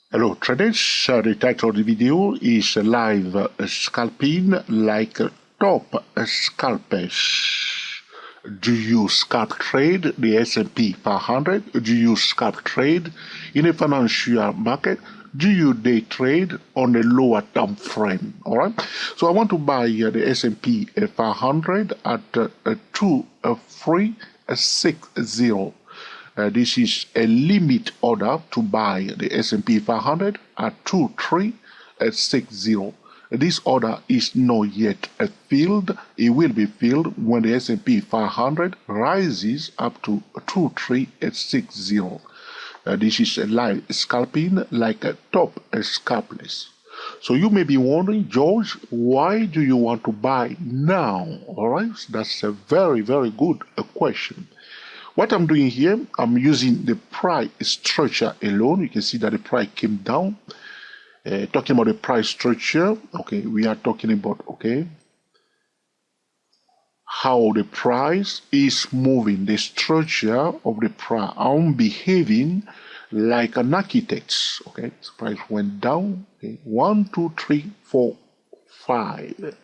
Hello traders, the title of the video is live scalping like top scalpers. Do you scalp trade the S&P 500? Do you scalp trade in a financial market? Do you day trade on a lower time frame? All right. So I want to buy the S&P 500 at 2360. This is a limit order to buy the S&P 500 at 2360. This order is not yet filled. It will be filled when the S&P 500 rises up to 2360. This is a live scalping like a top scalpless. So you may be wondering, George, why do you want to buy now? All right, that's a very, very good question. What I'm doing here, I'm using the price structure alone. You can see that the price came down. Talking about the price structure, okay, we are talking about, okay, how the price is moving, the structure of the price. I'm behaving like an architect, okay. The price went down, okay, 1, 2, 3, 4, 5.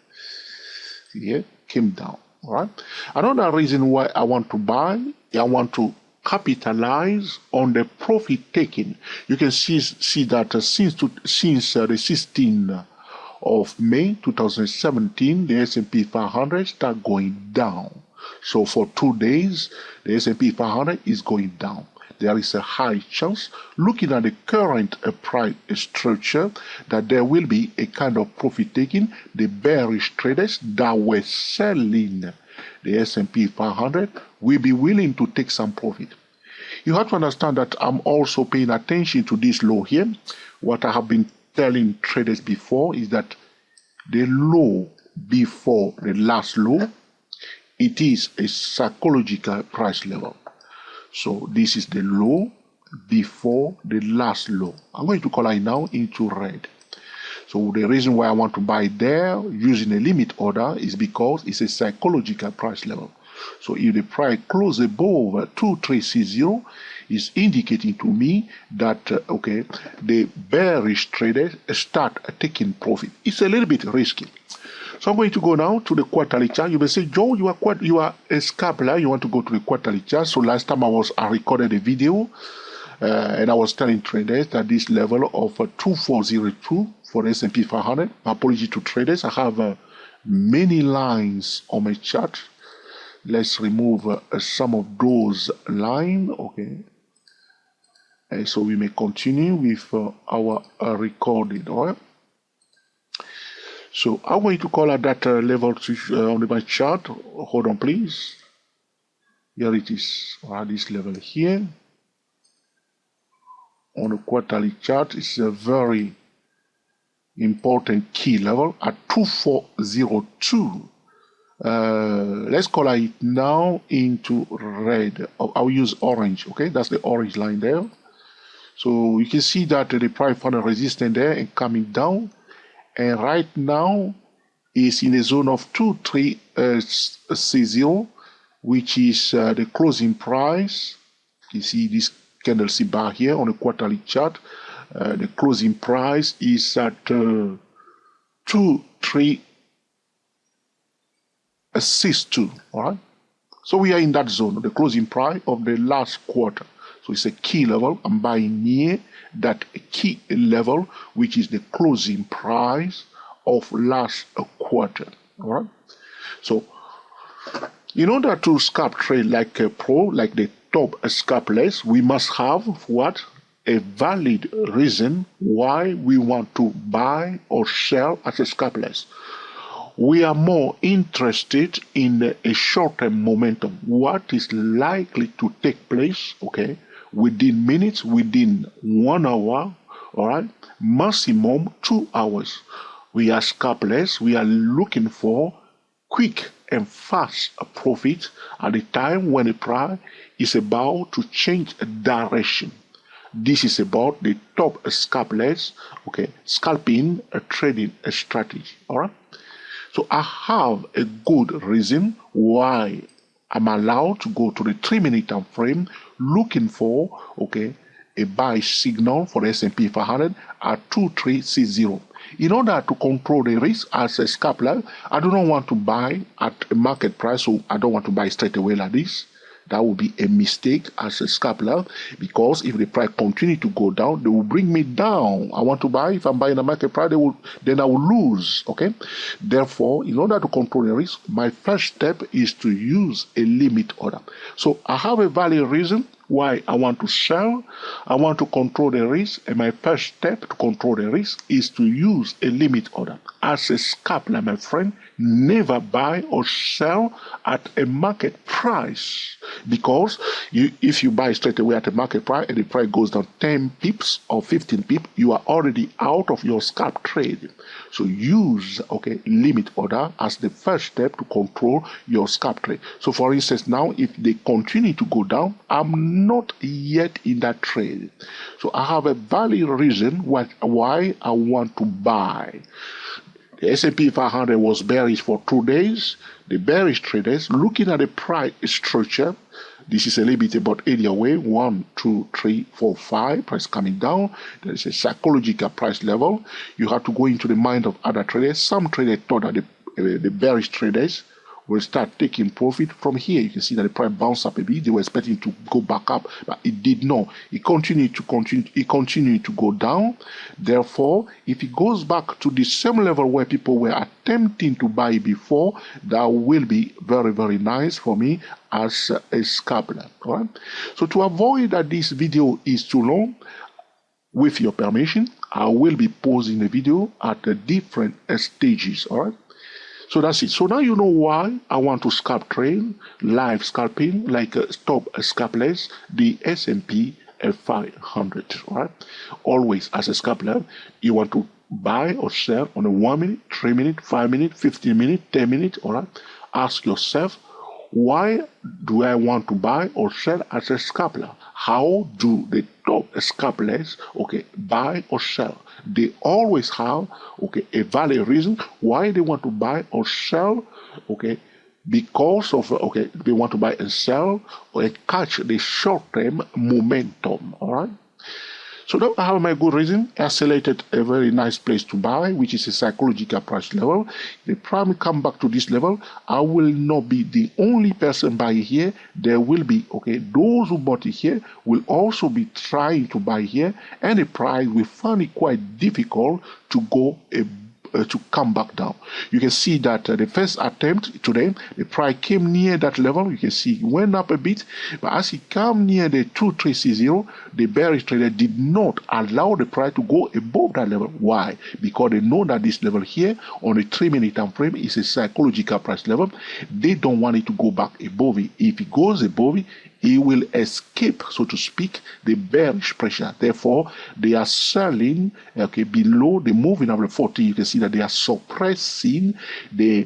Yeah, came down. All right. Another reason why I want to buy, I want to capitalize on the profit taking. You can see that since the 16th of May 2017, the S&P 500 start going down. So for 2 days, the S&P 500 is going down. There is a high chance, looking at the current price structure, that there will be a kind of profit taking. The bearish traders that were selling the S&P 500 will be willing to take some profit. You have to understand that I'm also paying attention to this low here. What I have been telling traders before is that the low before the last low, it is a psychological price level. So this is the low before the last low. I'm going to color it now into red. So the reason why I want to buy there using a limit order is because it's a psychological price level. So if the price closes above 2360, is indicating to me that okay, the bearish traders start taking profit. It's a little bit risky. So I'm going to go now to the quarterly chart. You may say, Joe, you are a scalper. You want to go to the quarterly chart. So last time I recorded a video and I was telling traders that this level of 2402 for the S&P 500. Apology to traders. I have many lines on my chart. Let's remove some of those lines. Okay. So we may continue with our recording. All right. So I'm going to call at that level on my chart. Hold on, please. Here it is, this level here. On the quarterly chart, it's a very important key level at 2402. Let's color it now into red. I'll use orange, okay? That's the orange line there. So you can see that the price found a resistance there and coming down. And right now is in the zone of 2360, which is the closing price. You see this candlestick bar here on the quarterly chart. The closing price is at 2362. All right. So we are in that zone, the closing price of the last quarter. So it's a key level. I'm buying near that key level, which is the closing price of last quarter. All right. So in order to scalp trade like a pro, like the top scalpless, we must have what? A valid reason why we want to buy or sell as a scalpless. We are more interested in a short-term momentum. What is likely to take place, okay, within minutes, within 1 hour, all right, maximum 2 hours. We are scalpless. We are looking for quick and fast profit at the time when the price is about to change direction. This is about the top scalpless, okay, scalping a trading strategy, all right? So I have a good reason why I'm allowed to go to the 3-minute time frame looking for, okay, a buy signal for the S&P 500 at 2360. In order to control the risk as a scalper, I do not want to buy at a market price, so I don't want to buy straight away like this. That would be a mistake as a scalper, because if the price continue to go down, they will bring me down. I want to buy. If I'm buying a market price, then I will lose. Okay. Therefore, in order to control the risk, my first step is to use a limit order. So I have a valid reason why I want to sell. I want to control the risk, and my first step to control the risk is to use a limit order. As a scalper, my friend, never buy or sell at a market price, because if you buy straight away at a market price and the price goes down 10 pips or 15 pips, you are already out of your scalp trade. So use limit order as the first step to control your scalp trade. So for instance, now if they continue to go down, I'm not yet in that trade. So I have a valid reason why I want to buy. The S&P 500 was bearish for 2 days. The bearish traders, looking at the price structure, this is a little bit about area away, 1, 2, 3, 4, 5, price coming down. There is a psychological price level. You have to go into the mind of other traders. Some traders thought that the bearish traders will start taking profit from here. You can see that the price bounced up a bit. They were expecting to go back up, but it did not. It continued to go down. Therefore, if it goes back to the same level where people were attempting to buy before, that will be very, very nice for me as a scalper. All right. So to avoid that this video is too long, with your permission, I will be pausing the video at the different stages. All right. So that's it. So now you know why I want to scalp trade, live scalping, like stop scalpless, the S&P 500, right? Always as a scalper, you want to buy or sell on a 1 minute, 3 minute, 5 minute, 15 minute, 10 minute, all right? Ask yourself, why do I want to buy or sell as a scalper? How do the top scalpers, buy or sell? They always have, a valid reason why they want to buy or sell, because of, they want to buy and sell or catch the short-term momentum, all right? So now I have my good reason. I selected a very nice place to buy, which is a psychological price level. If the price come back to this level, I will not be the only person buying here. There will be, those who bought it here will also be trying to buy here, and the price will find it quite difficult to go to come back down. You can see that the first attempt today, the price came near that level. You can see it went up a bit, but as it came near the 2360, the bearish trader did not allow the price to go above that level. Why? Because they know that this level here on the 3-minute time frame is a psychological price level. They don't want it to go back above it. If it goes above it, it will escape, so to speak, the bearish pressure. Therefore, they are selling below the moving average 40. You can see that they are suppressing the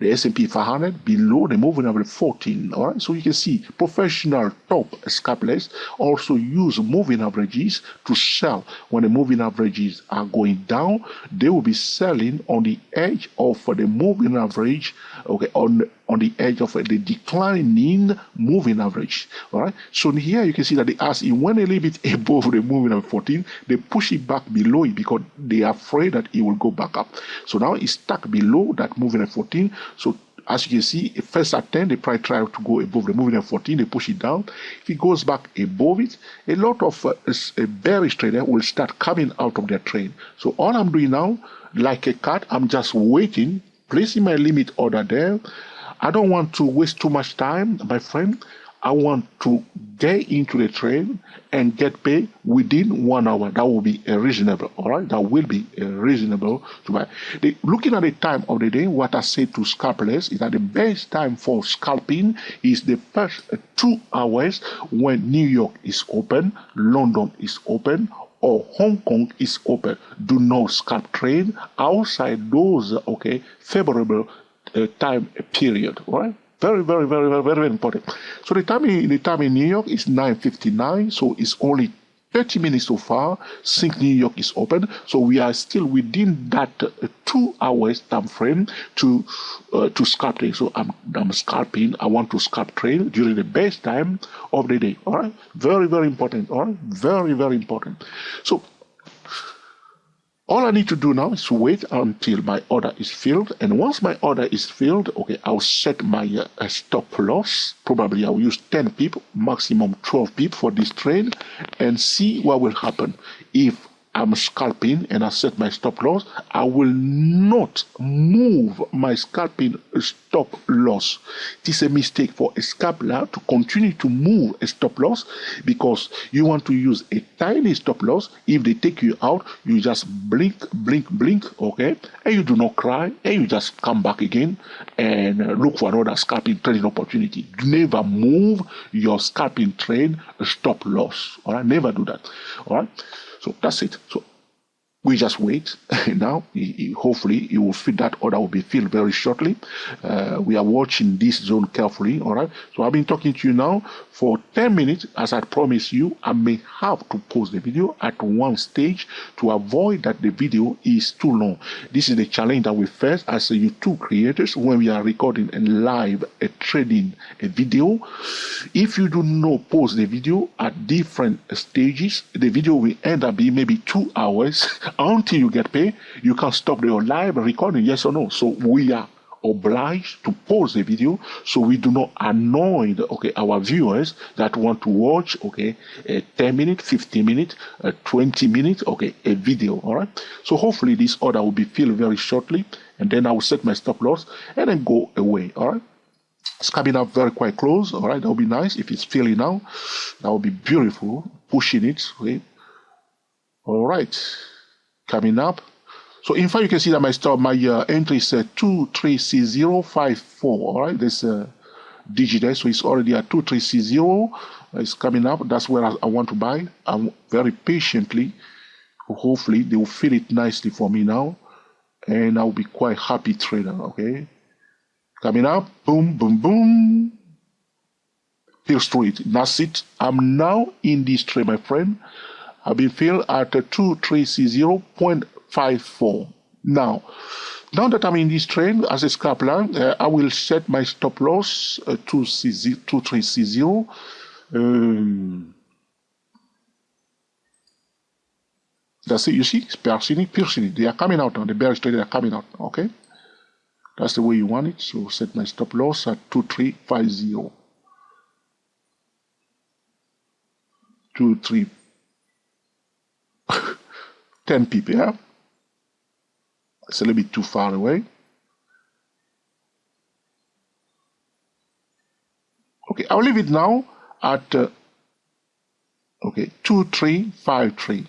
S&P 500 below the moving average 14. All right, so you can see professional top scalpers also use moving averages to sell. When the moving averages are going down, they will be selling on the edge of the moving average, on the edge of the declining moving average. All right, so here you can see that as it went a little bit above the moving average 14, they push it back below it because they are afraid that it will go back up. So now it's stuck below that moving average 14. So as you can see, first attempt, the price tried to go above the moving average 14, they push it down. If it goes back above it, a lot of bearish traders will start coming out of their trade. So all I'm doing now, like a cat, I'm just waiting, placing my limit order there. I don't want to waste too much time, my friend. I want to get into the trade and get paid within 1 hour. That will be a reasonable, all right? That will be a reasonable to buy. Looking at the time of the day, what I say to scalpers is that the best time for scalping is the first 2 hours when New York is open, London is open, or Hong Kong is open. Do not scalp trade outside those, favorable time period, right? Very, very, very, very, very important. So the time in New York is 9:59, so it's only 30 minutes so far. Sync New York is open, so we are still within that 2 hours time frame to scalp trade. So I'm scalping. I want to scalp trade during the best time of the day. All right, very very important. All right, very very important. So all I need to do now is wait until my order is filled, and once my order is filled, okay, I'll set my stop loss. Probably I'll use 10 pip, maximum 12 pip for this trade, and see what will happen. If I'm scalping and I set my stop loss, I will not move my scalping stop loss. It is a mistake for a scalper to continue to move a stop loss, because you want to use a tiny stop loss. If they take you out, you just blink, blink, blink, okay, and you do not cry, and you just come back again and look for another scalping trading opportunity. Never move your scalping trade stop loss. All right, never do that. All right. So that's it. So we just wait. Now, hopefully, you will feel that order will be filled very shortly. We are watching this zone carefully. All right. So I've been talking to you now for 10 minutes. As I promised you, I may have to pause the video at one stage to avoid that the video is too long. This is the challenge that we face as YouTube creators when we are recording a live trading video. If you do not pause the video at different stages, the video will end up being maybe 2 hours. Until you get paid, you can stop your live recording, yes or no. So we are obliged to pause the video so we do not annoy our viewers that want to watch a 10 minute, 15 minute, 20 minute a video. All right. So hopefully this order will be filled very shortly, and then I will set my stop loss and then go away. All right. It's coming up very quite close. All right. That will be nice if it's filling now. That will be beautiful. Pushing it. Okay. All right. Coming up. So in fact, you can see that my entry is 236054. All right, there's a digit there, so it's already at 2360. It's coming up. That's where I want to buy. I'm very patiently. Hopefully, they will fill it nicely for me now, and I'll be quite happy trader. Okay, coming up. Boom, boom, boom. Pills through it. That's it. I'm now in this trade, my friend. I've been filled at 2360.54. Now that I'm in this trade as a scalper, I will set my stop loss 2360. That's it. You see, it's piercing it. They are coming out now. The bearish traders are coming out. Okay, that's the way you want it. So set my stop loss at 2350. 10 people, yeah? It's a little bit too far away. Okay, I'll leave it now at 2353.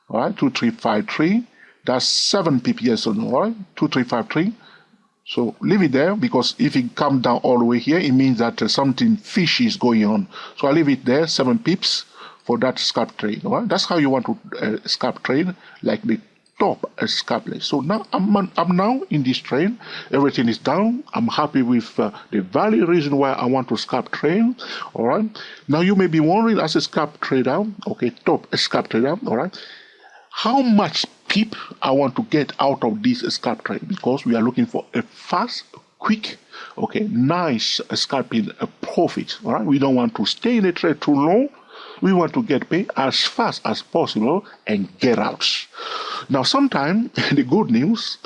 All right, 2353. That's 7 people, yes or no? All right, 2353. So leave it there, because if it comes down all the way here, it means that something fishy is going on. So I'll leave it there, 7 pips. For that scalp trade. All right? That's how you want to scalp trade, like the top scalp. So now I'm now in this trade. Everything is down. I'm happy with the value reason why I want to scalp trade. All right. Now you may be wondering, as a scalp trader, top scalp trader, all right, how much pip I want to get out of this scalp trade, because we are looking for a fast, quick, nice scalping profit. All right. We don't want to stay in the trade too long. We want to get paid as fast as possible and get out. Now, sometimes the good news,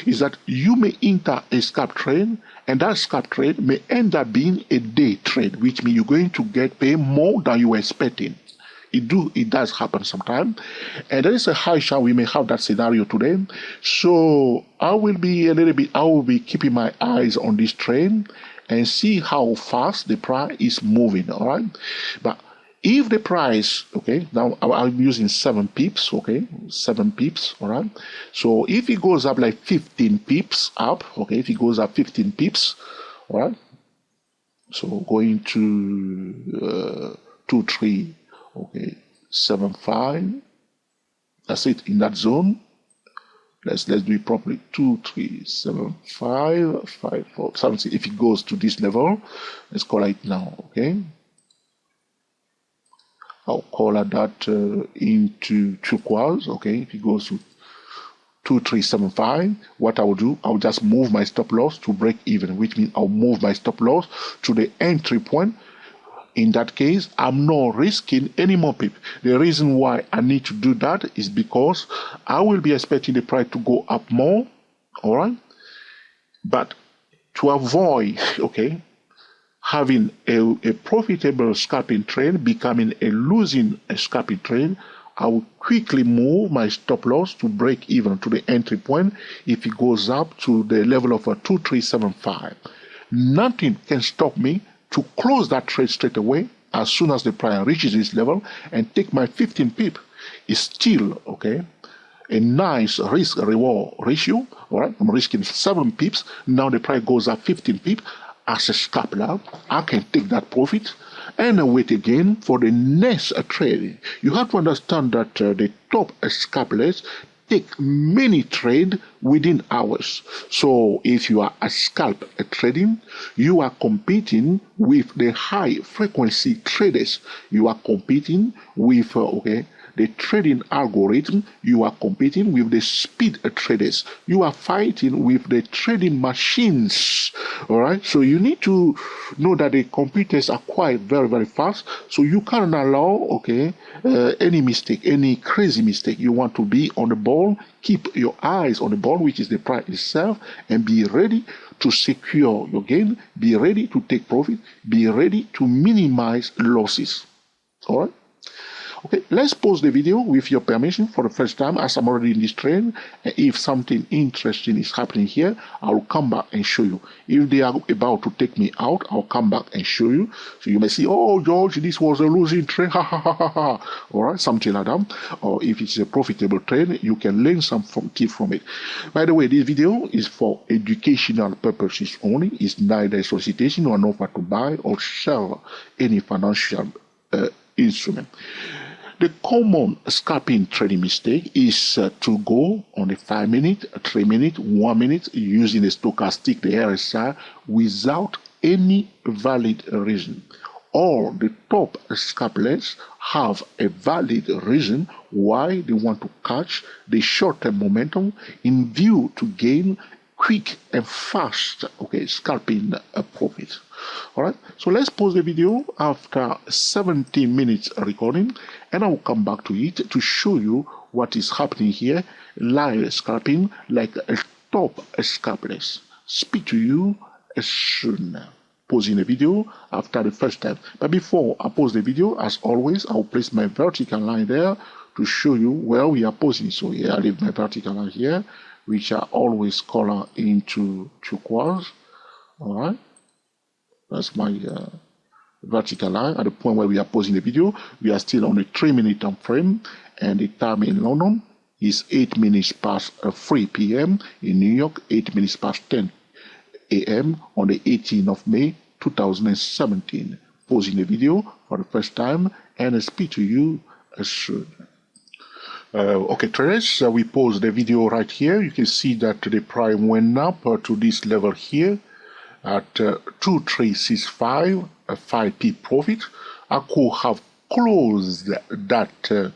is that you may enter a scalp trade, and that scalp trade may end up being a day trade, which means you're going to get paid more than you were expecting. It does happen sometimes, and there is a high chance we may have that scenario today. So I will be keeping my eyes on this trade and see how fast the price is moving. All right, but if the price, now I'm using 7 pips, 7 pips, all right. So if it goes up like 15 pips up, if it goes up 15 pips, all right. So going to 2375. That's it in that zone. Let's do it properly. 2375, 54, something. If it goes to this level, let's call it now, I'll color that into turquoise. Okay, if it goes to 2375, what I will do, I'll just move my stop loss to break even, which means I'll move my stop loss to the entry point. In that case, I'm not risking any more pip. The reason why I need to do that is because I will be expecting the price to go up more, all right? But to avoid, okay, having a profitable scalping trade becoming a losing scalping trade, I will quickly move my stop loss to break even to the entry point if it goes up to the level of 2375. Nothing can stop me to close that trade straight away as soon as the price reaches this level and take my 15 pip. Is still, okay, a nice risk-reward ratio. All right, I'm risking 7 pips. Now the price goes up 15 pips. As a scalper, I can take that profit and wait again for the next trade. You have to understand that the top scalpers take many trades within hours. So if you are a scalp trading, you are competing with the high frequency traders. You are competing with the trading algorithm. You are competing with the speed traders. You are fighting with the trading machines. All right. So you need to know that the computers are quite very, very fast. So you can't allow any mistake, any crazy mistake. You want to be on the ball. Keep your eyes on the ball, which is the price itself, and be ready to secure your gain. Be ready to take profit. Be ready to minimize losses. All right. Okay, let's pause the video with your permission for the first time as I'm already in this trade. If something interesting is happening here, I'll come back and show you. If they are about to take me out, I'll come back and show you. So you may see, oh, George, this was a losing trade, ha ha ha ha ha. All right, something like that. Or if it's a profitable trade, you can learn some tip from it. By the way, this video is for educational purposes only. It's neither a solicitation or an offer to buy or sell any financial instrument. The common scalping trading mistake is to go on the 5 minute, 3 minute, 1 minute using the stochastic, the RSI, without any valid reason. All the top scalpers have a valid reason why they want to catch the short-term momentum in view to gain quick and fast scalping profit. All right, so let's pause the video after 17 minutes recording, and I will come back to it to show you what is happening here, live scalping like a top scalpers. Speak to you soon. Pausing the video after the first time. But before I pause the video, as always, I'll place my vertical line there to show you where we are pausing. So here I leave my vertical line here, which I always color into turquoise. All right. That's my vertical line. At the point where we are pausing the video, we are still on a 3 minute time frame, and the time in London is 8 minutes past 3 p.m. In New York, 8 minutes past 10 a.m. on the 18th of May 2017. Pausing the video for the first time, and I speak to you soon. Okay, traders, we pause the video right here. You can see that the price went up to this level here at 2365, a 5p profit. I could have closed that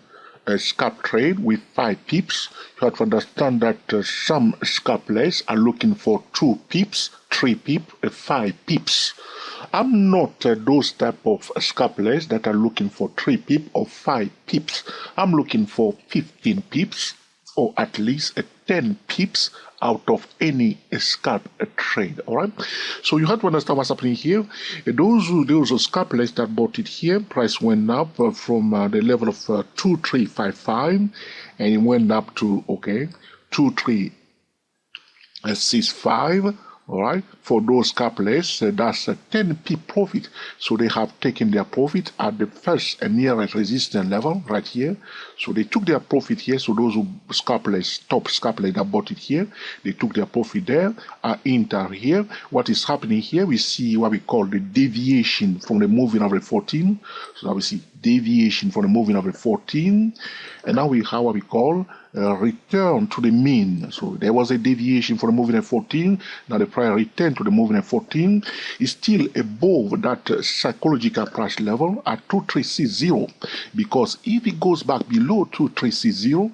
scalp trade with 5 pips. You have to understand that some scalpers are looking for 2 pips, 3 pips, 5 pips. I'm not those type of scalpers that are looking for 3 pips or 5 pips. I'm looking for 15 pips or at least 10 pips out of any scalp trade. All right, so you have to understand what's happening here. Those scalpers that bought it here, price went up from the level of 2355, and it went up to 2365. All right, for those scalpers, that's a 10p profit. So they have taken their profit at the first and nearest resistance level right here. So they took their profit here. So those scalpers, top scalpers that bought it here, they took their profit there, enter here. What is happening here? We see what we call the deviation from the moving average 14. So now we see deviation from the moving average 14, and now we have what we call return to the mean. So there was a deviation from the moving average 14. Now the price price return to the moving at 14, is still above that psychological price level at 2360, because if it goes back below 2360,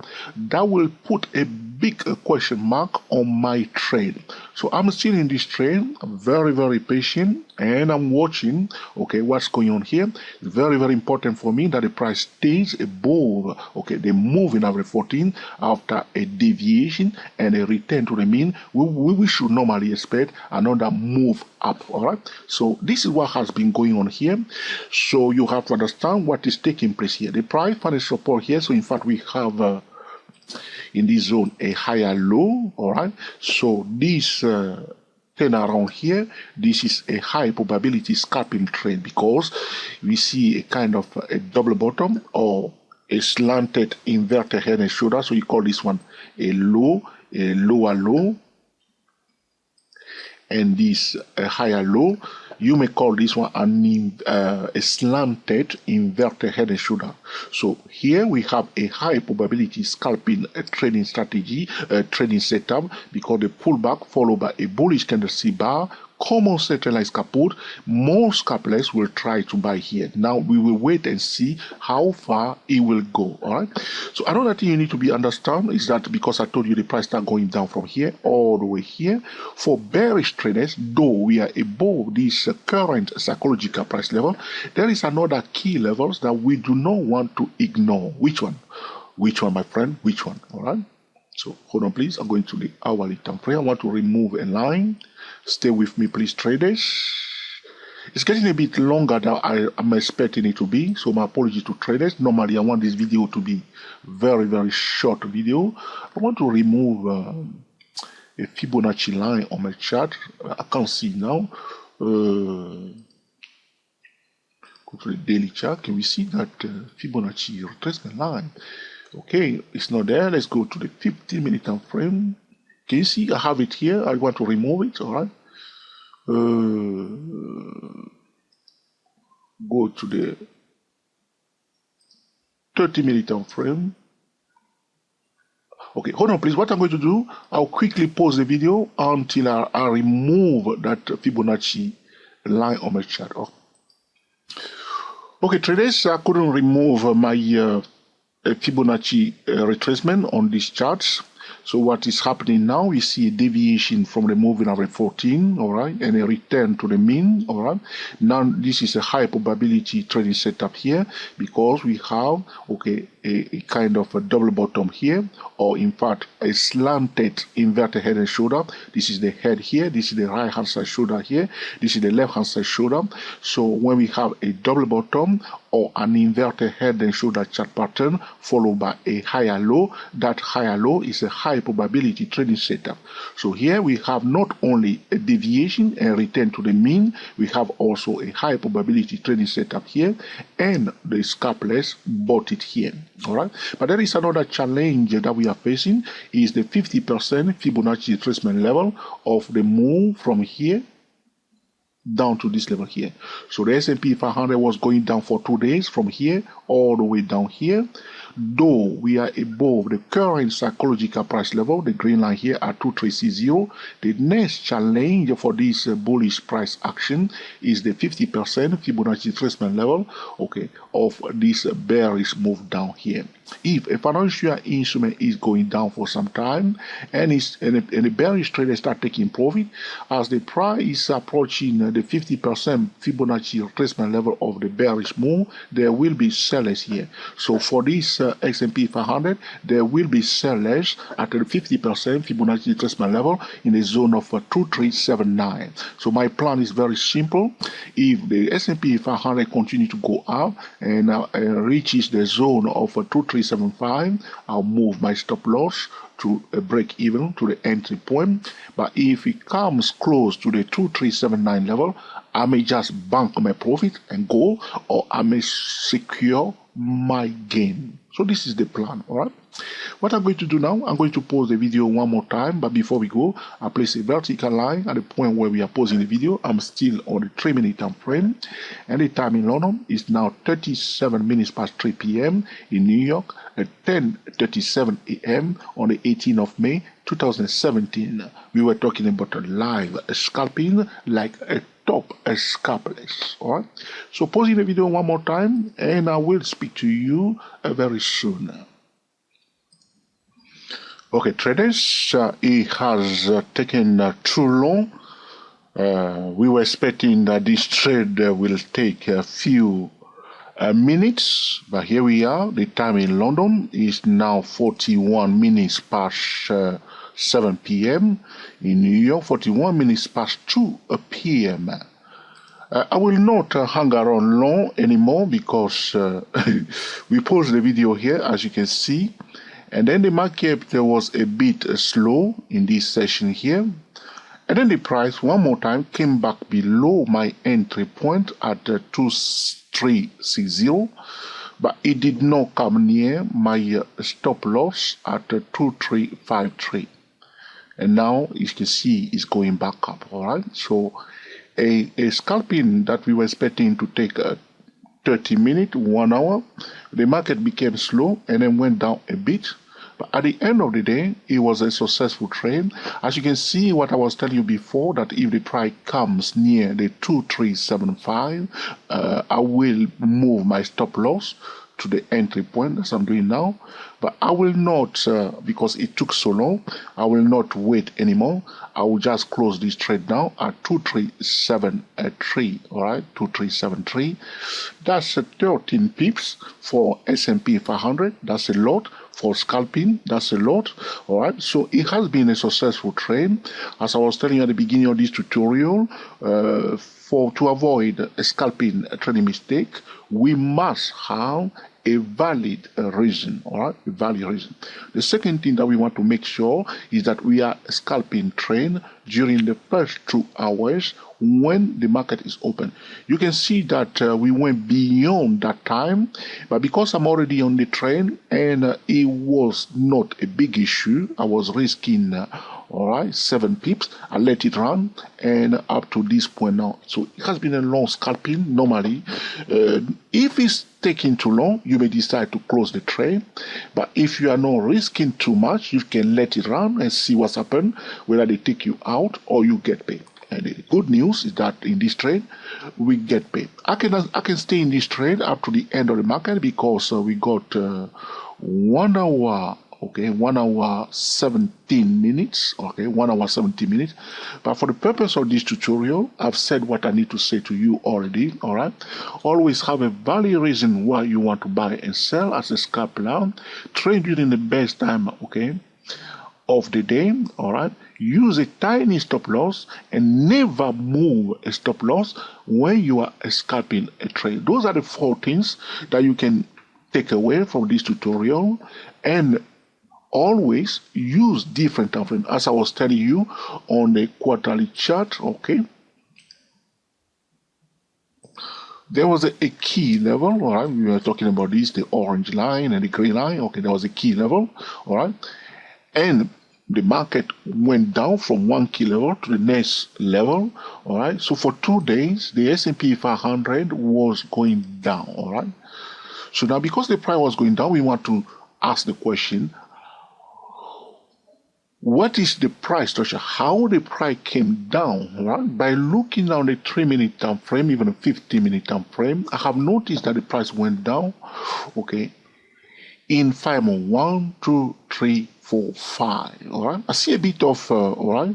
that will put a big question mark on my trade. So I'm still in this trade. I'm very, very patient, and I'm watching, okay, what's going on here. It's very, very important for me that the price stays above, okay, the moving average 14 after a deviation and a return to the mean. We should normally expect another move up. All right, so this is what has been going on here. So you have to understand what is taking place here. The price found a support here. So in fact, we have in this zone a higher low. All right, so this turn around here, this is a high probability scalping trend, because we see a kind of a double bottom or a slanted inverted head and shoulder. So you call this one a low, a lower low, and this a higher low. You may call this one a slanted inverted head and shoulder. So here we have a high probability scalping trading strategy, trading setup, because the pullback followed by a bullish candlestick bar, common centralized kaput. Most scalpers will try to buy here. Now we will wait and see how far it will go. All right. So another thing you need to be understand is that, because I told you the price start going down from here all the way here, for bearish traders, though we are above this current psychological price level, there is another key levels that we do not want to ignore. Which one? Which one, my friend? Which one? All right. So hold on, please. I'm going to the hourly time frame. I want to remove a line. Stay with me, please, traders. It's getting a bit longer than I'm expecting it to be, so my apologies to traders. Normally, I want this video to be very, very short video. I want to remove a Fibonacci line on my chart. I can't see now. Go to the daily chart. Can we see that Fibonacci retracement line? Okay, it's not there. Let's go to the 15-minute time frame. Can you see? I have it here. I want to remove it. All right. Go to the 30-minute time frame. Okay, hold on, please. What I'm going to do, I'll quickly pause the video until I remove that Fibonacci line on my chart. Okay, traders, I couldn't remove my Fibonacci retracement on these charts. So what is happening now, we see a deviation from the moving average 14, all right, and a return to the mean, all right. Now this is a high probability trading setup here, because we have, okay, a kind of a double bottom here, or in fact a slanted inverted head and shoulder. This is the head here, this is the right hand side shoulder here, this is the left hand side shoulder. So when we have a double bottom or an inverted head and shoulder chart pattern followed by a higher low, that higher low is a high probability trading setup. So here we have not only a deviation and return to the mean, we have also a high probability trading setup here, and the scalpers bought it here. All right, but there is another challenge that we are facing, is the 50% Fibonacci retracement level of the move from here down to this level here. So the S&P 500 was going down for 2 days from here all the way down here. Though we are above the current psychological price level, the green line here at 2360, the next challenge for this bullish price action is the 50% Fibonacci retracement level, okay, of this bearish move down here. If a financial instrument is going down for some time and the bearish traders start taking profit, as the price is approaching the 50% Fibonacci retracement level of the bearish move, there will be sellers here. So for this S&P 500, there will be sellers at the 50% Fibonacci retracement level in the zone of 2379. So my plan is very simple. If the S&P 500 continue to go up and reaches the zone of 2375, I'll move my stop loss to a break even to the entry point. But if it comes close to the 2379 level, I may just bank my profit and go, or I may secure my gain. So this is the plan. All right, what I'm going to do now, I'm going to pause the video one more time, but before we go, I place a vertical line at the point where we are pausing the video. I'm still on the 3-minute time frame, and the time in London is now 37 minutes past 3 p.m. in New York at 10:37 a.m. on the 18th of May 2017, we were talking about a live scalping like a top scalpers. All right. So pausing the video one more time, and I will speak to you very soon. Okay, traders, it has taken too long. We were expecting that this trade will take a few minutes, but here we are. The time in London is now 41 minutes past 7 p.m. In New York, 41 minutes past 2 p.m. I will not hang around long anymore because we paused the video here, as you can see, and then the market was a bit slow in this session here. And then the price one more time came back below my entry point at 2360, but it did not come near my stop loss at 2353. And now you can see it's going back up. All right, so a scalping that we were expecting to take 30 minutes, 1 hour, the market became slow and then went down a bit. But at the end of the day, it was a successful trade. As you can see, what I was telling you before, that if the price comes near the 2375, I will move my stop loss to the entry point, as I'm doing now. But I will not, because it took so long, I will not wait anymore. I will just close this trade now at 2373, all right, 2373. That's 13 pips for S&P 500. That's a lot. For scalping, that's a lot. All right, so it has been a successful trade. As I was telling you at the beginning of this tutorial, to avoid a scalping trading mistake, we must have a valid reason. All right, a valid reason. The second thing that we want to make sure is that we are scalping trade during the first 2 hours when the market is open. You can see that we went beyond that time, but because I'm already on the trend and it was not a big issue, I was risking all right, 7 pips. I let it run and up to this point now. So it has been a long scalping. Normally, if it's taking too long, you may decide to close the trade. But if you are not risking too much, you can let it run and see what's happened, whether they take you out or you get paid. And the good news is that in this trade, we get paid. I can stay in this trade up to the end of the market because we got 1 hour. Okay, 1 hour 17 minutes. Okay, 1 hour 17 minutes. But for the purpose of this tutorial, I've said what I need to say to you already. All right. Always have a valid reason why you want to buy and sell as a scalper. Trade during the best time. Okay, of the day. All right. Use a tiny stop loss and never move a stop loss when you are scalping a trade. Those are the 4 things that you can take away from this tutorial. And always use different time frame, as I was telling you on the quarterly chart. Okay, there was a key level. All right, we were talking about this, the orange line and the green line. Okay, there was a key level. All right, and the market went down from one key level to the next level. All right, so for 2 days the S&P 500 was going down. All right, so now because the price was going down, we want to ask the question, what is the price structure? How the price came down, right? By looking on the 3-minute time frame, even a 15-minute time frame, I have noticed that the price went down. Okay, in 5 more, 1, 2, 3, 4, 5. All right, I see a bit of all right,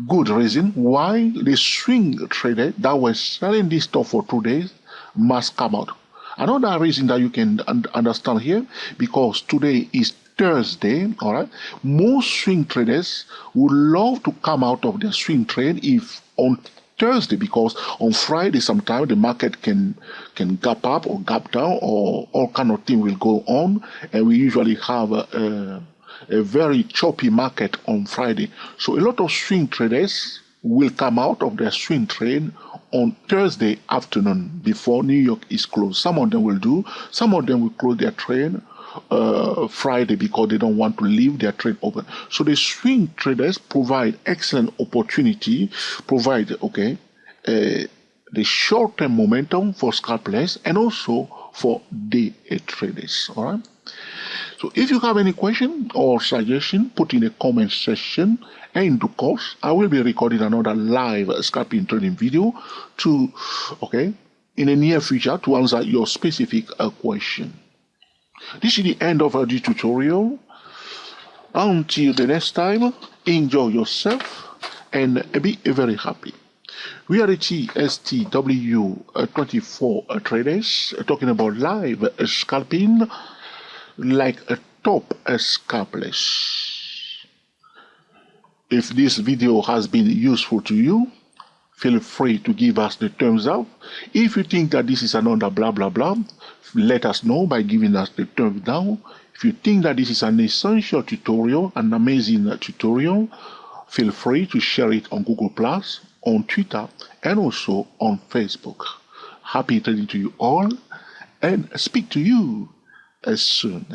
good reason why the swing trader that was selling this stuff for 2 days must come out. Another reason that you can understand here, because today is Thursday, all right, most swing traders would love to come out of their swing trade if on Thursday, because on Friday sometimes the market can gap up or gap down or all kind of thing will go on, and we usually have a very choppy market on Friday. So a lot of swing traders will come out of their swing trade on Thursday afternoon before New York is closed. Some of them will do, some of them will close their trade Friday because they don't want to leave their trade open. So the swing traders provide excellent opportunity, provide the short-term momentum for scalpers and also for day traders. All right. So if you have any question or suggestion, put in a comment section, and in due course, I will be recording another live scalping training video in the near future to answer your specific question. This is the end of this tutorial. Until the next time, enjoy yourself and be very happy. We are the TSTW24 traders talking about live scalping like a top scalpers. If this video has been useful to you, feel free to give us the thumbs up. If you think that this is another blah blah blah, let us know by giving us the thumbs down. If you think that this is an essential tutorial, an amazing tutorial, feel free to share it on Google+, on Twitter, and also on Facebook. Happy trading to you all, and speak to you soon.